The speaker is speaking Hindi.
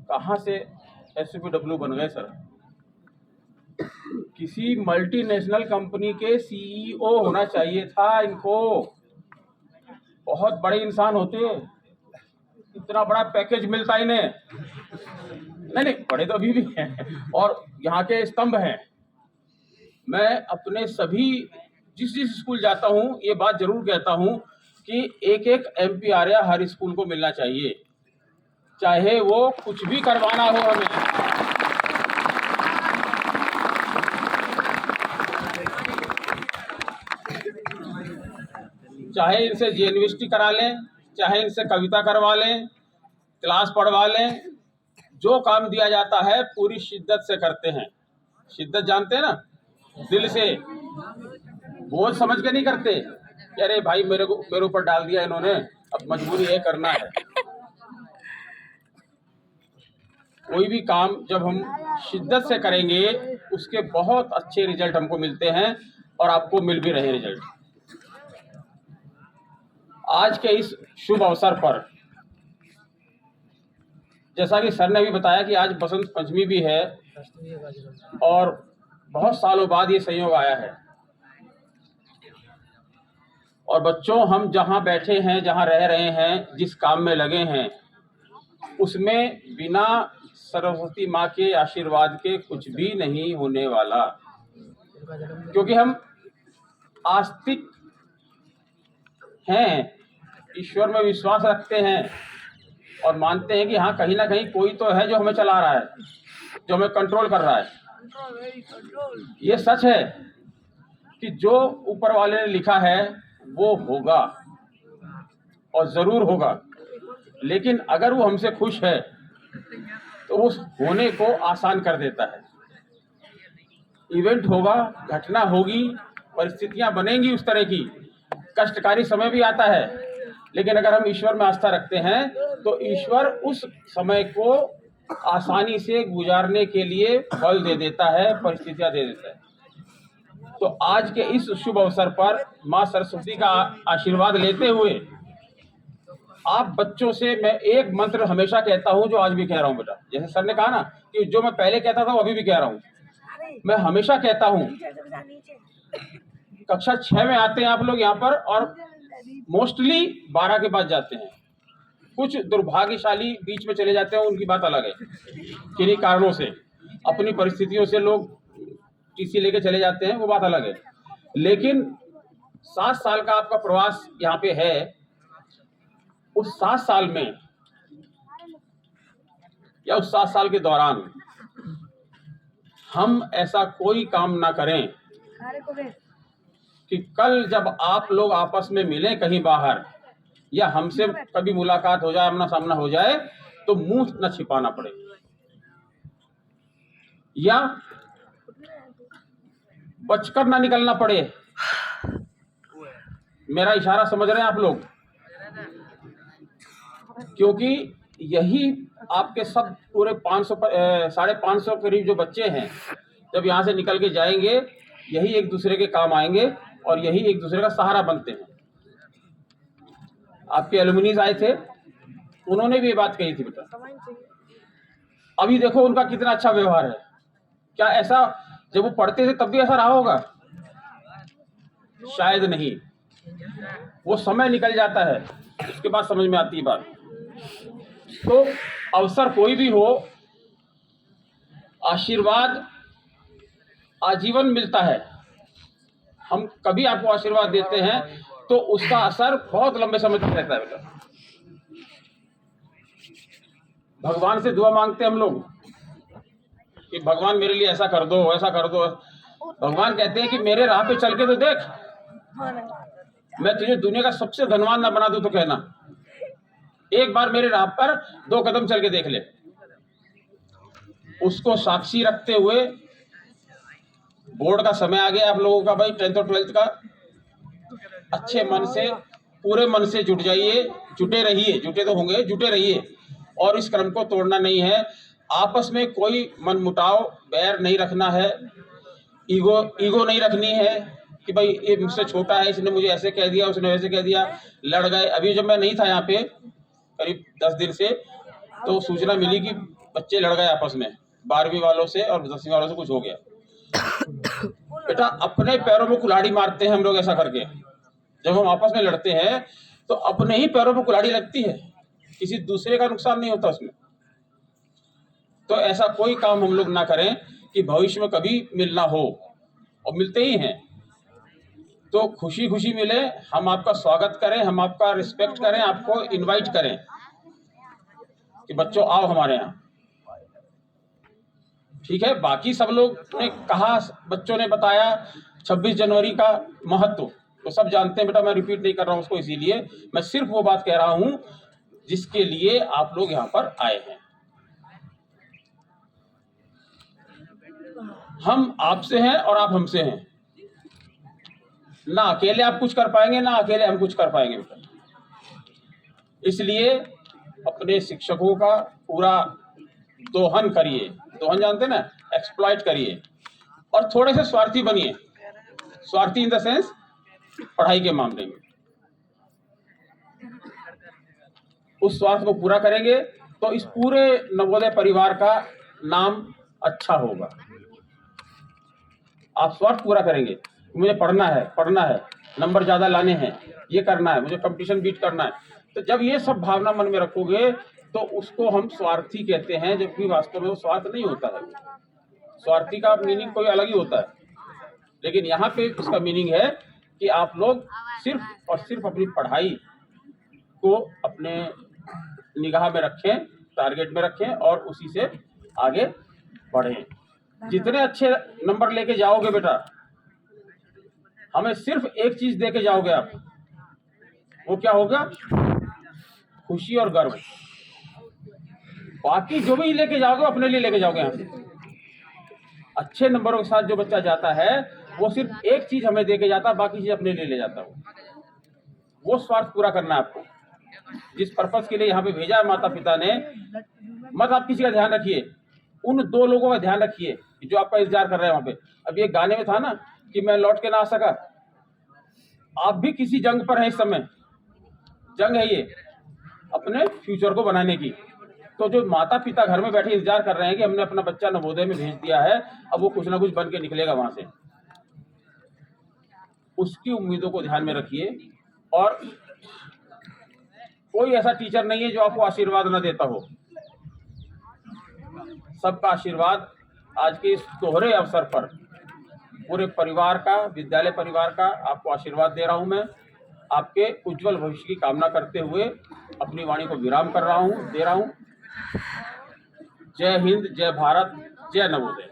कहाँ से SCPW बन गए सर? किसी मल्टीनेशनल कंपनी के CEO होना चाहिए था इनको। बहुत बड़े इंसान होते, इतना बड़ा पैकेज मिलता इन्हें। नहीं, बड़े तो अभी भी हैं और यहाँ के स्तंभ हैं। मैं अपने सभी जिस स्कूल जाता हूँ ये बात जरूर कहता हूँ कि एक एक MPRA हर स्कूल को मिलना चाहिए, चाहे वो कुछ भी करवाना हो हमें। चाहे इनसे GNVST करा लें, चाहे इनसे कविता करवा लें, क्लास पढ़वा लें, जो काम दिया जाता है पूरी शिद्दत से करते हैं। शिद्दत जानते हैं ना, दिल से, बोझ समझ के नहीं करते कि अरे भाई मेरे ऊपर डाल दिया इन्होंने, अब मजबूरी है करना है। कोई भी काम जब हम शिद्दत से करेंगे उसके बहुत अच्छे रिजल्ट हमको मिलते हैं और आपको मिल भी रहे रिजल्ट। आज के इस शुभ अवसर पर जैसा कि सर ने भी बताया कि आज बसंत पंचमी भी है और बहुत सालों बाद ये संयोग आया है। और बच्चों, हम जहाँ बैठे हैं, जहाँ रह रहे हैं, जिस काम में लगे हैं, उसमें बिना सरस्वती माँ के आशीर्वाद के कुछ भी नहीं होने वाला। क्योंकि हम आस्तिक हैं, ईश्वर में विश्वास रखते हैं और मानते हैं कि हाँ, कहीं ना कहीं कोई तो है जो हमें चला रहा है, जो हमें कंट्रोल कर रहा है। ये सच है कि जो ऊपर वाले ने लिखा है वो होगा और जरूर होगा, लेकिन अगर वो हमसे खुश है तो उस होने को आसान कर देता है। इवेंट होगा, घटना होगी, परिस्थितियां बनेंगी उस तरह की, कष्टकारी समय भी आता है, लेकिन अगर हम ईश्वर में आस्था रखते हैं तो ईश्वर उस समय को आसानी से गुजारने के लिए बल दे देता है, परिस्थितियां दे देता है। तो आज के इस शुभ अवसर पर माँ सरस्वती का आशीर्वाद लेते हुए आप बच्चों से मैं एक मंत्र हमेशा कहता हूं, जो आज भी कह रहा हूं बेटा। जैसे सर ने कहा ना कि जो मैं पहले कहता था वो अभी भी कह रहा हूं, मैं हमेशा कहता हूं। कक्षा 6 में आते हैं आप लोग यहाँ पर और मोस्टली 12 के बाद जाते हैं। कुछ दुर्भाग्यशाली बीच में चले जाते हैं, उनकी बात अलग है, किन्हीं कारणों से, अपनी परिस्थितियों से लोग TC लेके चले जाते हैं, वो बात अलग है। लेकिन 7 साल का आपका प्रवास यहाँ पे है, उस 7 साल में या उस 7 साल के दौरान हम ऐसा कोई काम ना करें कि कल जब आप लोग आपस में मिलें कहीं बाहर या हमसे कभी मुलाकात हो जाए, आमना सामना हो जाए, तो मुंह न छिपाना पड़े, या बचकर ना निकलना पड़े। मेरा इशारा समझ रहे हैं आप लोग? क्योंकि यही आपके सब पूरे 550 करीब जो बच्चे हैं, जब यहाँ से निकल के जाएंगे, यही एक दूसरे के काम आएंगे और यही एक दूसरे का सहारा बनते हैं। आपके एलुमनीज आए थे, उन्होंने भी ये बात कही थी बेटा। अभी देखो उनका कितना अच्छा व्यवहार है। क्या ऐसा जब वो पढ़ते थे तब भी ऐसा रहा होगा? शायद नहीं। वो समय निकल जाता है, उसके बाद समझ में आती है बात। तो अवसर कोई भी हो, आशीर्वाद आजीवन मिलता है। हम कभी आपको आशीर्वाद देते हैं तो उसका असर बहुत लंबे समय तक रहता है बेटा। भगवान से दुआ मांगते हैं हम लोग कि भगवान मेरे लिए ऐसा कर दो, ऐसा कर दो। भगवान कहते हैं कि मेरे राह पे चल के तो देख, मैं तुझे दुनिया का सबसे धनवान ना बना दूं तो कहना, एक बार मेरे राह पर 2 कदम चल के देख ले। उसको साक्षी रखते हुए, बोर्ड का समय आ गया आप लोगों का भाई, 10th और 12th का, अच्छे मन से, पूरे मन से जुट जाइए, जुटे रहिए, जुटे तो होंगे, जुटे रहिए। और इस क्रम को तोड़ना नहीं है। आपस में कोई मनमुटाव, बैर नहीं रखना है, ईगो नहीं रखनी है कि भाई ये मुझसे छोटा है, इसने मुझे ऐसे कह दिया, उसने वैसे कह दिया, लड़ गए। अभी जब मैं नहीं था यहाँ पे करीब 10 दिन से, तो सूचना मिली कि बच्चे लड़ गए आपस में, 12वीं वालों से और 10वीं वालों से कुछ हो गया। बेटा अपने पैरों में कुल्हाड़ी मारते हैं हम लोग ऐसा करके। जब हम आपस में लड़ते हैं तो अपने ही पैरों में कुल्हाड़ी लगती है, किसी दूसरे का नुकसान नहीं होता उसमें। तो ऐसा कोई काम हम लोग ना करें कि भविष्य में कभी मिलना हो, और मिलते ही हैं तो खुशी खुशी मिले, हम आपका स्वागत करें, हम आपका रिस्पेक्ट करें, आपको इनवाइट करें कि बच्चों आओ हमारे यहाँ। ठीक है, बाकी सब लोग ने कहा, बच्चों ने बताया 26 जनवरी का महत्व तो सब जानते हैं बेटा, मैं रिपीट नहीं कर रहा हूँ उसको, इसीलिए मैं सिर्फ वो बात कह रहा हूँ जिसके लिए आप लोग यहाँ पर आए हैं। हम आपसे हैं और आप हमसे हैं, ना अकेले आप कुछ कर पाएंगे ना अकेले हम कुछ कर पाएंगे बेटा। इसलिए अपने शिक्षकों का पूरा दोहन करिए, दोहन जानते ना, एक्सप्लॉइट करिए, और थोड़े से स्वार्थी बनिए। स्वार्थी इन द सेंस पढ़ाई के मामले में। उस स्वार्थ को पूरा करेंगे तो इस पूरे नवोदय परिवार का नाम अच्छा होगा। आप स्वार्थ पूरा करेंगे, मुझे पढ़ना है, नंबर ज़्यादा लाने हैं, ये करना है, मुझे कंपटीशन बीट करना है, तो जब ये सब भावना मन में रखोगे तो उसको हम स्वार्थी कहते हैं, जबकि वास्तव में वो स्वार्थ नहीं होता है। स्वार्थी का मीनिंग कोई अलग ही होता है, लेकिन यहाँ पे उसका मीनिंग है कि आप लोग सिर्फ और सिर्फ अपनी पढ़ाई को अपने निगाह में रखें, टारगेट में रखें और उसी से आगे बढ़ें। जितने अच्छे नंबर लेके जाओगे बेटा, हमें सिर्फ एक चीज देके जाओगे आप, वो क्या होगा? खुशी और गर्व। बाकी जो भी लेके जाओगे अपने लिए लेके जाओगे। यहाँ से अच्छे नंबरों के साथ जो बच्चा जाता है वो सिर्फ एक चीज हमें देके जाता है, बाकी चीज अपने लिए ले जाता है। वो स्वार्थ पूरा करना है आपको, जिस पर्पस के लिए यहाँ पे भेजा है माता पिता ने। मत आप किसी का ध्यान रखिए, उन 2 लोगों का ध्यान रखिए जो आपका इंतजार कर रहे हैं वहां पे। अब ये गाने में था ना कि मैं लौट के ना आ सका, आप भी किसी जंग पर हैं इस समय। जंग है ये अपने फ्यूचर को बनाने की। तो जो माता पिता घर में बैठे इंतजार कर रहे हैं कि हमने अपना बच्चा नवोदय में भेज दिया है, अब वो कुछ ना कुछ बन के निकलेगा वहां से, उसकी उम्मीदों को ध्यान में रखिए। और कोई ऐसा टीचर नहीं है जो आपको आशीर्वाद न देता हो। सबका आशीर्वाद आज के इस दोहरे अवसर पर पूरे परिवार का, विद्यालय परिवार का आपको आशीर्वाद दे रहा हूं। मैं आपके उज्जवल भविष्य की कामना करते हुए अपनी वाणी को विराम दे रहा हूं। जय हिंद, जय भारत, जय नवोदय।